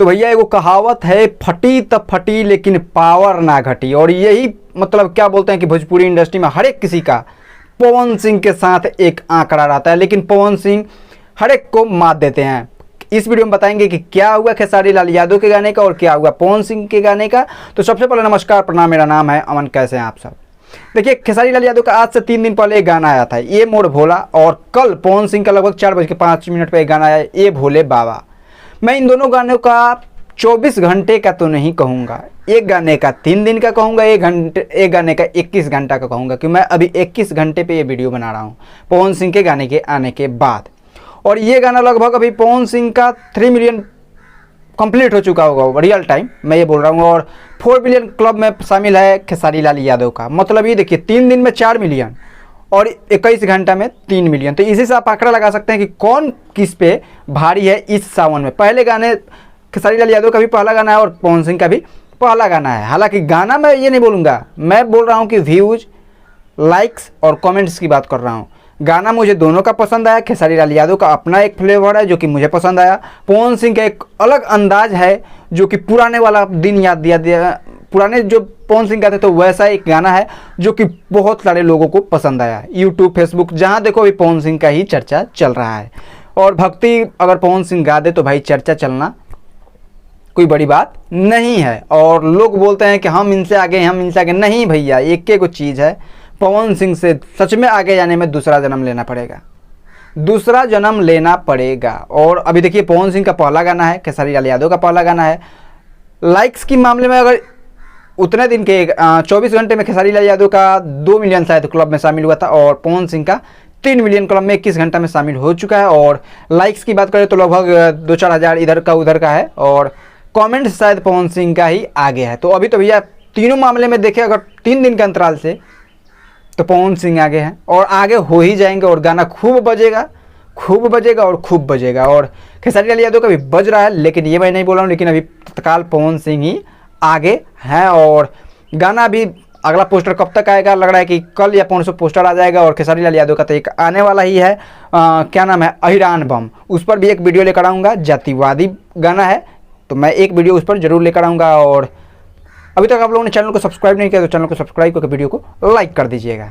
तो भैया एगो कहावत है, फटी तब फटी लेकिन पावर ना घटी। और यही मतलब क्या बोलते हैं कि भोजपुरी इंडस्ट्री में हर एक किसी का पवन सिंह के साथ एक आंकड़ा रहता है, लेकिन पवन सिंह हर एक को मात देते हैं। इस वीडियो में बताएंगे कि क्या हुआ खेसारी लाल यादव के गाने का और क्या हुआ पवन सिंह के गाने का। तो सबसे पहले नमस्कार, प्रणाम, मेरा नाम है अमन। कैसे हैं आप सब? देखिए, खेसारी लाल यादव का आज से 3 दिन पहले एक गाना आया था, ये मोर भोला, और कल पवन सिंह का लगभग 4:05 पर एक गाना आया, ये भोले बाबा। मैं इन दोनों गानों का 24 घंटे का तो नहीं कहूँगा, एक गाने का 3 दिन का कहूँगा, एक गाने का 21 घंटा का कहूँगा, क्योंकि मैं अभी 21 घंटे पे ये वीडियो बना रहा हूँ पवन सिंह के गाने के आने के बाद। और ये गाना लगभग अभी पवन सिंह का 3 मिलियन कंप्लीट हो चुका होगा रियल टाइम, मैं ये बोल रहा हूँ। और 4 मिलियन क्लब में शामिल है खेसारी लाल यादव का। मतलब ये देखिए, 3 दिन में 4 मिलियन और 21 घंटा में 3 मिलियन। तो इसी से आप आंकड़ा लगा सकते हैं कि कौन किस पे भारी है इस सावन में। पहले गाने खेसारी लाल यादव का भी पहला गाना है और पवन सिंह का भी पहला गाना है। हालांकि गाना मैं ये नहीं बोलूँगा, मैं बोल रहा हूँ कि व्यूज़, लाइक्स और कमेंट्स की बात कर रहा हूँ। गाना मुझे दोनों का पसंद आया। खेसारी लाल यादव का अपना एक फ्लेवर है जो कि मुझे पसंद आया, पवन सिंह का एक अलग अंदाज है जो कि पुराने वाला दिन याद दिया पुराने जो पवन सिंह गाते तो वैसा एक गाना है जो कि बहुत सारे लोगों को पसंद आया। यूट्यूब, फेसबुक, जहाँ देखो अभी पवन सिंह का ही चर्चा चल रहा है। और भक्ति अगर पवन सिंह गा दे तो भाई चर्चा चलना कोई बड़ी बात नहीं है। और लोग बोलते हैं कि हम इनसे आगे, हम इनसे आगे। नहीं भैया, एक को चीज़ है, पवन सिंह से सच में आगे जाने में दूसरा जन्म लेना पड़ेगा, दूसरा जन्म लेना पड़ेगा। और अभी देखिए, पवन सिंह का पहला गाना है, खेसारी लाल यादव का पहला गाना है। लाइक्स के मामले में अगर उतने दिन के 24 घंटे में खेसारी लाल यादव का 2 मिलियन शायद क्लब में शामिल हुआ था और पवन सिंह का 3 मिलियन क्लब में 21 घंटा में शामिल हो चुका है। और लाइक्स की बात करें तो लगभग 2-4 हज़ार इधर का उधर का है, और कमेंट्स शायद पवन सिंह का ही आगे है। तो अभी तो भैया तीनों मामले में देखें, अगर 3 दिन के अंतराल से, तो पवन सिंह आगे हैं और आगे हो ही जाएंगे। और गाना खूब बजेगा, खूब बजेगा और खूब बजेगा। और खेसारी लाल यादव का भी बज रहा है, लेकिन ये मैं नहीं बोल रहा हूँ, लेकिन अभी तत्काल पवन सिंह ही आगे हैं। और गाना भी अगला पोस्टर कब तक आएगा, लग रहा है कि कल या परसों पोस्टर आ जाएगा। और खेसारी लाल यादव का तो एक आने वाला ही है, क्या नाम है, अहिरान बम, उस पर भी एक वीडियो लेकर आऊँगा। जातिवादी गाना है तो मैं एक वीडियो उस पर जरूर लेकर आऊँगा। और अभी तक आप लोगों ने चैनल को सब्सक्राइब नहीं किया तो चैनल को सब्सक्राइब करके वीडियो को लाइक कर दीजिएगा।